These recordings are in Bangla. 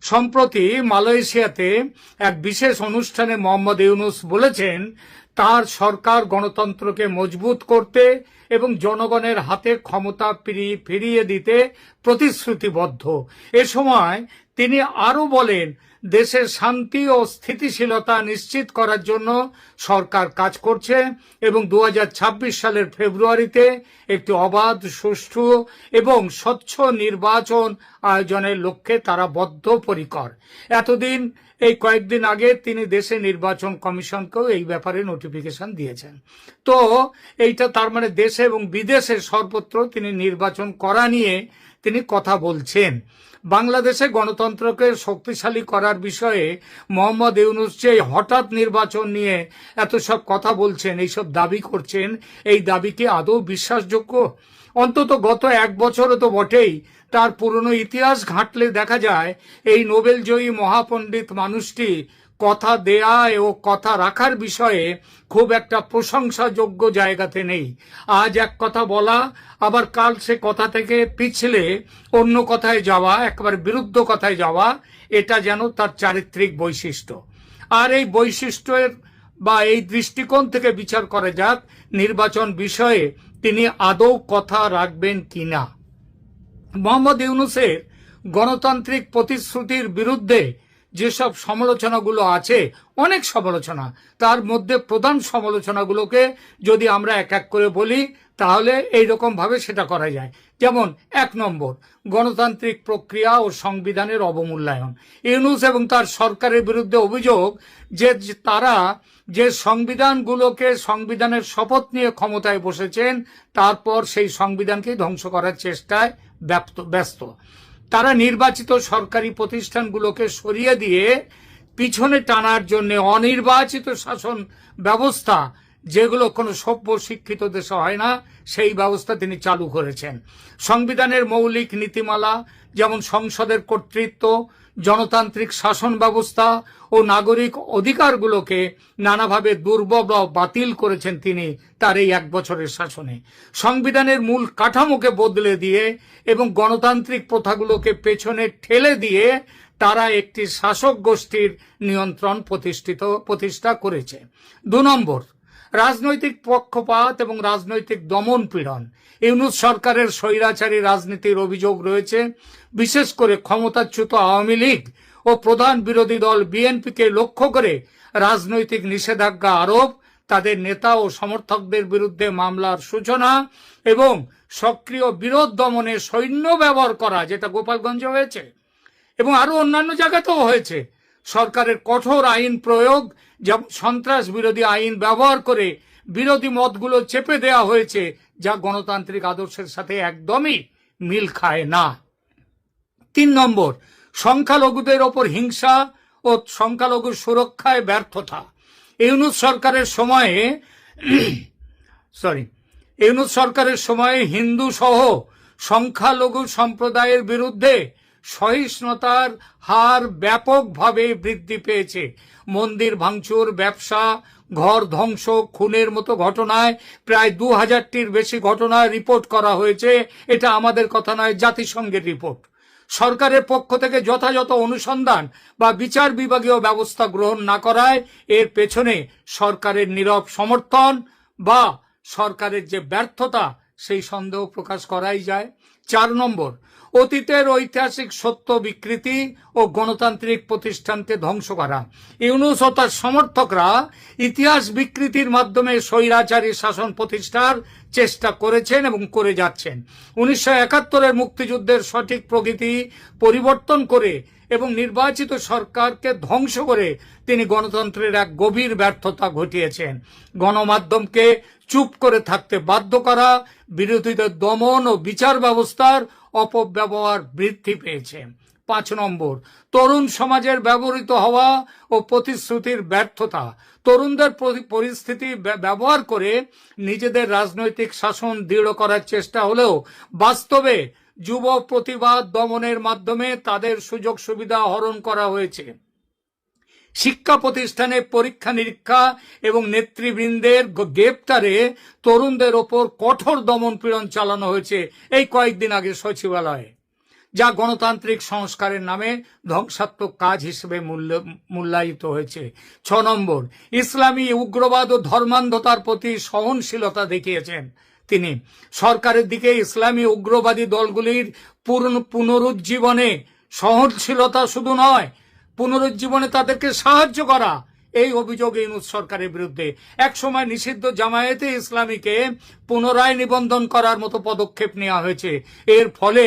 সম্প্রতি মালয়েশিয়াতে এক বিশেষ অনুষ্ঠানে মোহাম্মদ ইউনূস বলেছেন তার সরকার গণতন্ত্রকে মজবুত করতে এবং জনগণের হাতে ক্ষমতা ফিরিয়ে দিতে প্রতিশ্রুতিবদ্ধ। এ সময় তিনি আরো বলেন, দেশের শান্তি ও স্থিতিশীলতা নিশ্চিত করার জন্য সরকার কাজ করছে এবং 2026 সালের ফেব্রুয়ারিতে একটি অবাধ, সুষ্ঠু এবং স্বচ্ছ নির্বাচন আয়োজনের লক্ষ্যে তারা বদ্ধপরিকর। এতদিন এই কয়েকদিন আগে তিনি দেশে নির্বাচন কমিশনকেও এই ব্যাপারে নোটিফিকেশন দিয়েছেন। তো এইটা তার মানে দেশে এবং বিদেশে সর্বত্র তিনি নির্বাচন করা নিয়ে তিনি কথা বলছেন। বাংলাদেশে গণতন্ত্রকে শক্তিশালী করার বিষয়ে মোহাম্মদ ইউনূস যে হঠাৎ নির্বাচন নিয়ে এত সব কথা বলছেন, এইসব দাবি করছেন, এই দাবি কি আদৌ বিশ্বাসযোগ্য? অন্তত গত এক বছরও তো বটেই। তার পুরনো ইতিহাস ঘাঁটলে দেখা যায় এই নোবেলজয়ী মহাপণ্ডিত মানুষটি কথা দেয়া ও কথা রাখার বিষয়ে খুব একটা প্রশংসাযোগ্য জায়গাতে নেই। আজ এক কথা বলা, আবার কাল সে কথা থেকে পিছলে অন্য কথায় যাওয়া, একেবারে বিরুদ্ধ কথায় যাওয়া, এটা যেন তার চারিত্রিক বৈশিষ্ট্য। আর এই বৈশিষ্ট্যের বা এই দৃষ্টিকোণ থেকে বিচার করা যাক নির্বাচন বিষয়ে তিনি আদৌ কথা রাখবেন কিনা। মোহাম্মদ ইউনূসের গণতান্ত্রিক প্রতিশ্রুতির বিরুদ্ধে যেসব সমালোচনাগুলো আছে, অনেক সমালোচনা, তার মধ্যে প্রধান সমালোচনাগুলোকে যদি আমরা এক এক করে বলি তাহলে এইরকম ভাবে সেটা করা যায়। যেমন 1 নম্বর, গণতান্ত্রিক প্রক্রিয়া ও সংবিধানের অবমূল্যায়ন। ইউনূস এবং তার সরকারের বিরুদ্ধে অভিযোগ যে তারা যে সংবিধানের শপথ নিয়ে ক্ষমতায় বসেছেন, তারপর সেই সংবিধানকে ধ্বংস করার চেষ্টায় ব্যস্ত। তারা নির্বাচিত সরকারি প্রতিষ্ঠানগুলোকে সরিয়ে দিয়ে পিছনে টানার জন্য অনির্বাচিত শাসন ব্যবস্থা, যেগুলো কোনো সভ্য শিক্ষিত দেশে হয় না, সেই ব্যবস্থা তিনি চালু করেছেন। সংবিধানের মৌলিক নীতিমালা যেমন সংসদের কর্তৃত্ব, জনতান্ত্রিক শাসন ব্যবস্থা ও নাগরিক অধিকারগুলোকে নানাভাবে দুর্বল বাতিল করেছেন তিনি তার এই 1 বছরের শাসনে। সংবিধানের মূল কাঠামোকে বদলে দিয়ে এবং গণতান্ত্রিক প্রথাগুলোকে পেছনে ঠেলে দিয়ে তারা একটি শাসক গোষ্ঠীর নিয়ন্ত্রণ প্রতিষ্ঠা করেছে। 2 নম্বর, রাজনৈতিক পক্ষপাত এবং রাজনৈতিক দমন পীড়ন। ইউনূস সরকারের স্বৈরাচারী রাজনীতির অভিযোগ রয়েছে। বিশেষ করে ক্ষমতাচ্যুত আওয়ামী লীগ ও প্রধান বিরোধী দল বিএনপিকে লক্ষ্য করে রাজনৈতিক নিষেধাজ্ঞা আরোপ, তাদের নেতা ও সমর্থকদের বিরুদ্ধে মামলার সূচনা এবং সক্রিয় বিরোধ দমনে সৈন্য ব্যবহার করা, যেটা গোপালগঞ্জে হয়েছে এবং আরো অন্যান্য জায়গাতেও হয়েছে। সরকারের কঠোর আইন প্রয়োগ, যেমন সন্ত্রাস বিরোধী আইন ব্যবহার করে বিরোধী মতগুলো চেপে দেওয়া হয়েছে, যা গণতান্ত্রিক আদর্শের সাথে একদমই মিল খায় না। 3 নম্বর, সংখ্যালঘুদের ওপর হিংসা ও সংখ্যালঘু সুরক্ষায় ব্যর্থতা। ইউনূস সরকারের সময়ে হিন্দু সহ সংখ্যালঘু সম্প্রদায়ের বিরুদ্ধে সহিষ্ণুতার হার ব্যাপকভাবে বৃদ্ধি পেয়েছে। মন্দির ভাঙচুর, ব্যবসা, ঘর ধ্বংস, খুনের মতো ঘটনায় প্রায় 2000টির বেশি ঘটনা রিপোর্ট করা হয়েছে। এটা আমাদের কথা নয়, জাতিসংঘের রিপোর্ট। সরকারের পক্ষ থেকে যথাযথ অনুসন্ধান বা বিচার বিভাগীয় ব্যবস্থা গ্রহণ না করায় এর পেছনে সরকারের নীরব সমর্থন বা সরকারের যে ব্যর্থতা, সেই সন্দেহ প্রকাশ করাই যায়। 4 নম্বর, অতীতের ঐতিহাসিক সত্য বিকৃতি ও গণতান্ত্রিক প্রতিষ্ঠানকে ধ্বংস করা। ইউনূস ও তার সমর্থকরা ইতিহাস বিকৃতির মাধ্যমে স্বৈরাচারী শাসন প্রতিষ্ঠার চেষ্টা করেছেন এবং করে যাচ্ছেন। 1971-এর মুক্তিযুদ্ধের সঠিক প্রকৃতি পরিবর্তন করে এবং নির্বাচিত সরকারকে ধ্বংস করে তিনি গণতন্ত্রের এক গভীর ব্যর্থতা ঘটিয়েছেন। গণমাধ্যমকে চুপ করে থাকতে বাধ্য করা, বিরোধীদের দমন ও বিচার ব্যবস্থার অপব্যবহার বৃদ্ধি পেয়েছে। 5 নম্বর, তরুণ সমাজের ব্যবহৃত হওয়া ও প্রতিশ্রুতির ব্যর্থতা। তরুণদের পরিস্থিতি ব্যবহার করে নিজেদের রাজনৈতিক শাসন দৃঢ় করার চেষ্টা হলেও বাস্তবে যুব প্রতিবাদ দমনের মাধ্যমে তাদের সুযোগ সুবিধা হরণ করা হয়েছে। শিক্ষা প্রতিষ্ঠানে পরীক্ষা নিরীক্ষা এবং নেতৃবৃন্দের গ্রেপ্তারে তরুণদের ওপর কঠোর দমন পীড়ন চালানো হয়েছে এই কয়েকদিন আগে সচিবালয়ে। যা গণতান্ত্রিক সংস্কারের নামে ধ্বংসাত্মক কাজ হিসেবে মূল্যায়িত হয়েছে। 6 নম্বর, ইসলামী উগ্রবাদ ও ধর্মান্ধতার প্রতি সহনশীলতা দেখিয়েছেন তিনি। সরকারের দিকে ইসলামী উগ্রবাদী দলগুলির পুনরুজ্জীবনে সহনশীলতা শুধু নয়, পুনরুজ্জীবনে তাদেরকে সাহায্য করা, এই অভিযোগ ইউনূস সরকারের বিরুদ্ধে। একসময় নিষিদ্ধ জামায়াতে ইসলামীকে পুনরায় নিবন্ধন করার মতো পদক্ষেপ নেওয়া হয়েছে। এর ফলে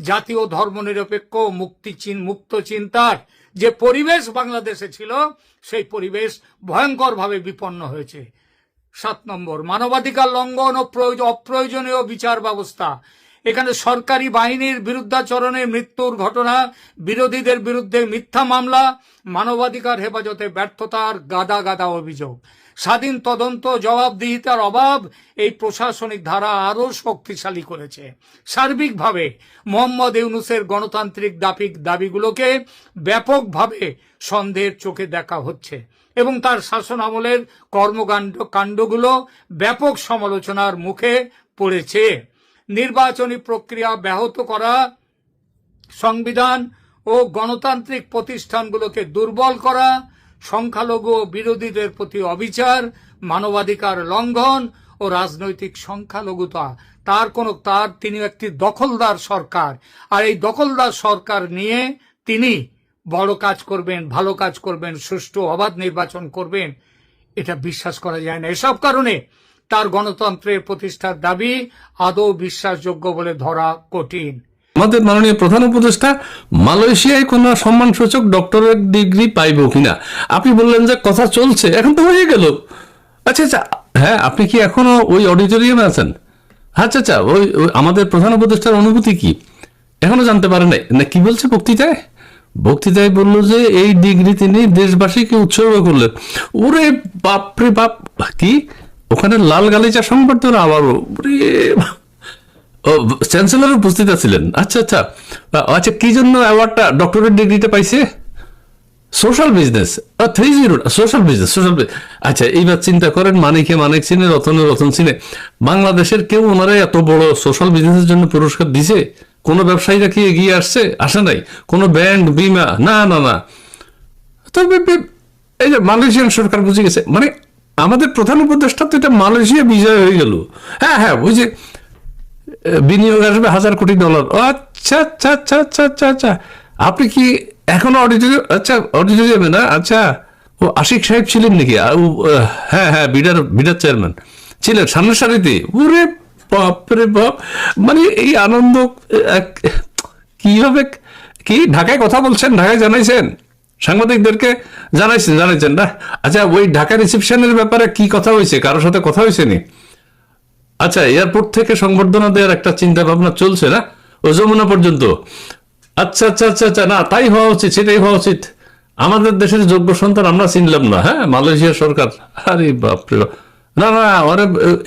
জাতীয় ধর্মনিরপেক্ষ মুক্ত চিন্তার যে পরিবেশ বাংলাদেশে ছিল, সেই পরিবেশ ভয়ঙ্করভাবে বিপন্ন হয়েছে। 7 নম্বর, মানবাধিকার লঙ্ঘন ও অপ্রয়োজনীয় বিচার ব্যবস্থা। এখানে সরকারি বাহিনীর বিরুদ্ধাচরণে মৃত্যুর ঘটনা, বিরোধীদের বিরুদ্ধে মিথ্যা মামলা, মানবাধিকার হেফাজতে ব্যর্থতার গাদা গাদা অভিযোগ। স্বাধীন তদন্ত, জবাবদিহিতার অভাব এই প্রশাসনিক ধারা আরও শক্তিশালী করেছে। সার্বিকভাবে মোহাম্মদ ইউনূসের গণতান্ত্রিক দাবিগুলোকে ব্যাপকভাবে সন্দেহের চোখে দেখা হচ্ছে এবং তার শাসন আমলের কর্মকাণ্ডগুলো ব্যাপক সমালোচনার মুখে পড়েছে। নির্বাচনী প্রক্রিয়া ব্যাহত করা, সংবিধান ও গণতান্ত্রিক প্রতিষ্ঠানগুলোকে দুর্বল করা, সংখ্যালঘু ও বিরোধীদের প্রতি অবিচার, মানবাধিকার লঙ্ঘন ও রাজনৈতিক সংখ্যালঘুতা, তিনি একটি দখলদার সরকার, আর এই দখলদার সরকার নিয়ে তিনি বড় কাজ করবেন, ভালো কাজ করবেন, সুষ্ঠু অবাধ নির্বাচন করবেন, এটা বিশ্বাস করা যায় না। এসব কারণে তার গণতন্ত্রের প্রতিষ্ঠার দাবি আদৌ বিশ্বাসযোগ্য বলে ধরা কঠিন। আমাদের মাননীয় প্রধান উপদেষ্টা মালয়েশিয়ায় কোন সম্মানসূচক ডক্টরেট ডিগ্রি পাইব কিনা, আপনি বললেন যে কথা চলছে, এখন তো হয়ে গেল। আচ্ছা আচ্ছা, হ্যাঁ, আপনি কি এখনো ওই অডিটোরিয়ামে আছেন? আচ্ছা আচ্ছা, ওই আমাদের প্রধান উপদেষ্টার অনুভূতি কি এখনো জানতে পারেন না? কি বলছে বক্তৃতায় বললো যে এই ডিগ্রি তিনি দেশবাসীকে উৎসর্গ করলেন। ওরে বাপরে বাপ, কি ওখানে লাল গালিচা সংবর্ধনা আবারও? চ্যান্সেলর উপস্থিত ছিলেন। আচ্ছা আচ্ছা আচ্ছা, কি জন্য অ্যাওয়ার্ডটা, ডক্টরেট ডিগ্রিটা পাইছে? Social business, 30 social business. আচ্ছা, এইবার চিন্তা করেন, মানিকে মানিক চিনে, রতনে রতন চিনে, বাংলাদেশের কেউ ওনারা এত বড় সোশ্যাল বিজনেসের জন্য পুরস্কার দিছে? কোন ব্যবসায়ীরা কি এগিয়ে আসে নাই? কোন ব্যাংক, বিমা, না না না। তবে এই যে মালয়েশিয়ান সরকার বুঝে গেছে, মানে আমাদের প্রধান উপদেষ্টা তো এটা মালয়েশিয়া বিজয় হয়ে গেল। হ্যাঁ হ্যাঁ, বুঝে বিনিয়োগ আসবে $1000 কোটি। আচ্ছা আচ্ছা আচ্ছা আচ্ছা আচ্ছা আচ্ছা, আপনি কি এখনো অডিটোরিয়ামে না? আচ্ছা, ও আশিক সাহেব ছিলেন নাকি? হ্যাঁ হ্যাঁ, বিডার চেয়ারম্যান ছিলেন সামনের সারিতে। ওরে বাপরে বাপ, মানে এই আনন্দ কিভাবে, কি ঢাকায় কথা বলছেন, ঢাকায় জানাইছেন সাংবাদিকদেরকে? জানাইছেন না? আচ্ছা, ওই ঢাকা রিসেপশনের ব্যাপারে কি কথা হয়েছে? কারোর সাথে কথা হয়েছে নি? আচ্ছা, এয়ারপোর্ট থেকে সংবর্ধনা দেওয়ার একটা চিন্তা ভাবনা চলছে না, ও যমুনা পর্যন্ত? আচ্ছা আচ্ছা আচ্ছা আচ্ছা, না তাই হওয়া উচিত, সেটাই হওয়া উচিত। আমাদের দেশের যোগ্য সন্তান আমরা চিনলাম না, হ্যাঁ, মালয়েশিয়ার সরকার। আরে বাপরে, না না,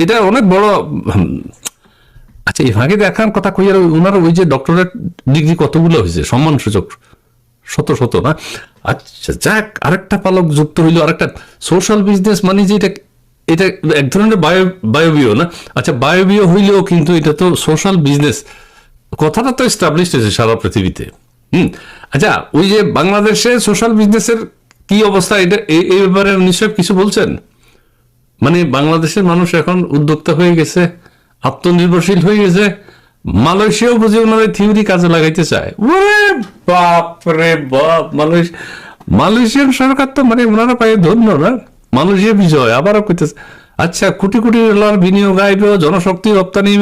এটা অনেক বড়। আচ্ছা, এই ফাঁকে দেখার কথা কই, আর ওনার ওই যে ডক্টরেট ডিগ্রি কতগুলো হয়েছে সম্মানসূচক? শত না? আচ্ছা যাক, আরেকটা পালক যুক্ত হইল, আরেকটা সোশ্যাল বিজনেস, মানে যে এটা এক ধরনের বায়বীয় না? আচ্ছা, বায়বীয় হইলেও কিন্তু এটা তো সোশ্যাল বিজনেস, কথাটা তো এস্টাবলিশ হয়েছে সারা পৃথিবীতে। আচ্ছা, ওই যে বাংলাদেশে সোশ্যাল বিজনেসের কি অবস্থা, এটা এই ব্যাপারে নিশ্চয় কিছু বলছেন? মানে বাংলাদেশের মানুষ এখন উদ্যোক্তা হয়ে গেছে, আত্মনির্ভরশীল হয়ে গেছে। মালয়েশিয়াও বুঝে ওনারা থিওরি কাজে লাগাইতে চায়। ওরে বাপরে বাপ, মালয়েশিয়ান সরকার তো মানে ওনারা পায়ে ধন্য না, মালয়েশিয়া বিজয় আবারও করতেছে। আচ্ছা, কোটি কোটি ডলার বিনিয়োগ আইব, জনশক্তি রপ্তানি,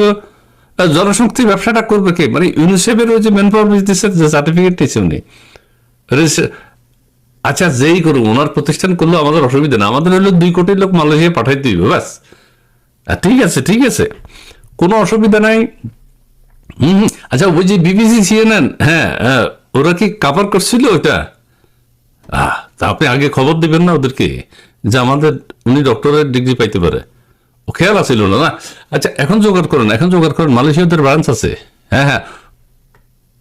জনশক্তি ব্যবসাটা করবে কে? মানে ইউনিসেফের ওই যে ম্যান পাওয়ার বিজনেসের যে সার্টিফিকেট দিয়েছে উনি। আচ্ছা, যেই করুন, ওনার প্রতিষ্ঠান করলো আমাদের অসুবিধা না, আমাদের হলো 2 কোটি লোক মালয়েশিয়া পাঠাই দিবে, ব্যাস। ঠিক আছে, কোনো অসুবিধা নাই। আচ্ছা, ওই যে বিবিসি, সিএনএন, হ্যাঁ, ওরা কি কাভার করছিল ওইটা? তা আপনি আগে খবর দিবেন না ওদেরকে যে আমাদের উনি ডক্টরেট ডিগ্রি পাইতে পারে? ও খেয়াল আছিল না? আচ্ছা, এখন জোগাড় করেন, মালয়েশিয়াদের ব্রাঞ্চ আছে। হ্যাঁ হ্যাঁ,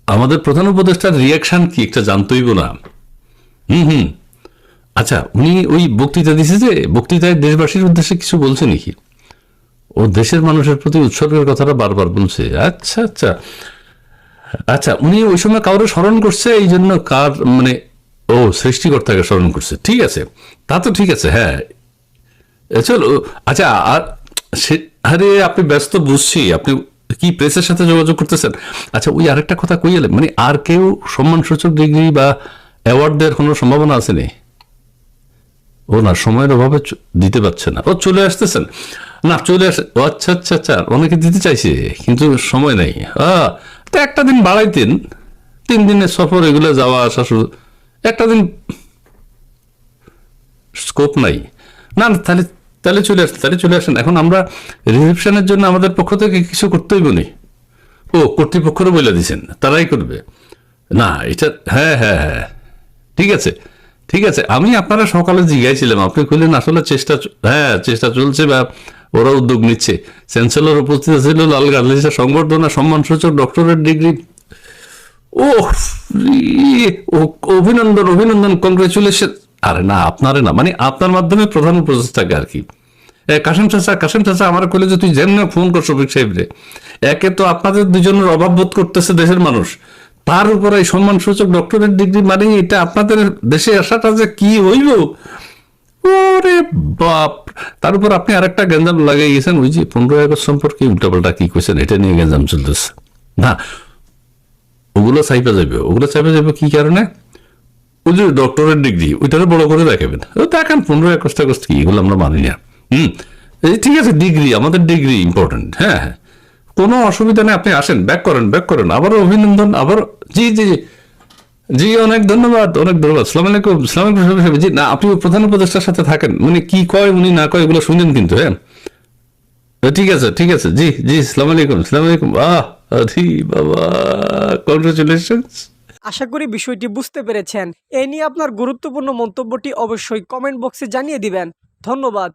আমাদের প্রধান উপদেষ্টার রিয়াকশন কি একটা জানতইব না। আচ্ছা, উনি ওই বক্তৃতা দিছে, যে বক্তৃতায় দেশবাসীর উদ্দেশ্যে কিছু বলছে নাকি? ও দেশের মানুষের প্রতি উৎসর্গের কথাটা বারবার বলছে। আচ্ছা আচ্ছা, আচ্ছা, উনি ওই সময় কাউরে স্মরণ করছে, এই জন্য কার মানে ও সৃষ্টিকর্তাকে স্মরণ করছে, ঠিক আছে, তা তো ঠিক আছে, হ্যাঁ। চলো, আচ্ছা, আর আরে আপনি ব্যস্ত বুঝছি, আপনি কি প্রেসের সাথে যোগাযোগ করতেছেন। আচ্ছা, ওই আরেকটা কথা কই এলেন, মানে আর কেউ সম্মানসূচক ডিগ্রি বা অ্যাওয়ার্ড দেওয়ার কোনো সম্ভাবনা আছে নি? ও না, সময়ের অভাবে দিতে পারছে না, ও চলে আসতেছেন না, চলে আসে, ও আচ্ছা আচ্ছা আচ্ছা, অনেকে দিতে চাইছে কিন্তু সময় নেই। তো একটা দিন বাড়াইতেন, 3 দিনের সফর, এগুলো যাওয়া আসা শুধু, একটা দিন স্কোপ নাই। না না, তাহলে তাহলে চলে আসেন, তাহলে চলে আসেন। এখন আমরা রিসেপশনের জন্য আমাদের পক্ষ থেকে কিছু করতেই বলি। ও কর্তৃপক্ষরও বলে দিয়েছেন, তারাই করবে। না এটা, হ্যাঁ হ্যাঁ হ্যাঁ, ঠিক আছে ঠিক আছে। আমি আপনারা সকালে জিজ্ঞাসছিলাম, আপনি কইলেন আসলে হ্যাঁ চেষ্টা চলছে বা ওরা উদ্যোগ নিচ্ছে। চ্যান্সেলর উপস্থিত ছিল, লাল গার্লিসের সংবর্ধনা, সম্মানসূচক ডক্টরেট ডিগ্রি। ও অভিনন্দন অভিনন্দন, কংগ্রেচুলেশন। আরে না, আপনারে না, মানে আপনার মাধ্যমে প্রধান উপদেষ্টাকে আর কি। কাসেম চাচা আমার কইলে যে তুই যেমন ফোন করছো শফিক সাহেবরে, একে তো আপনাদের দুজনের অভাব বোধ করতেছে দেশের মানুষ, তার উপর এই সম্মানসূচক ডক্টরেট ডিগ্রি, মানে এটা আপনাদের দেশে আসাটা যে কি হইব, ওরে বাপ। তার উপর আপনি আরেকটা গ্যাঞ্জাম লাগিয়ে গেছেন, ওই যে 15 আগস্ট সম্পর্কে উল্টাপাল্টা কি কইছেন, এটা নিয়ে গ্যাঞ্জাম চলতেছে। না, ওগুলো চাইপা যাবে কি কারণে? ওই যে ডক্টরেট ডিগ্রি, ওইটারে বড় করে দেখাবেন, ও দেখেন 15 আগস্ট কি, এগুলো আমরা মানি না। ঠিক আছে, ডিগ্রি, আমাদের ডিগ্রি ইম্পর্টেন্ট, হ্যাঁ হ্যাঁ, কোনো অসুবিধা নেই, আপনি আসেন, ব্যাক করেন, আবারও অভিনন্দন, আবার জি জি জি জি, অনেক ধন্যবাদ, সালাম আলাইকুম, জি না, আপনি প্রধান উপদেষ্টার সাথে থাকেন, উনি কি কয় উনি না কয় এগুলো শুনেন কিন্তু, হ্যাঁ ঠিক আছে, জি জি, সালাম আলাইকুম। আরে বাবা, কংগ্রেচুলেশনস। আশা করি বিষয়টি বুঝতে পেরেছেন। এ নিয়ে আপনার গুরুত্বপূর্ণ মন্তব্যটি অবশ্যই কমেন্ট বক্সে জানিয়ে দিবেন। ধন্যবাদ।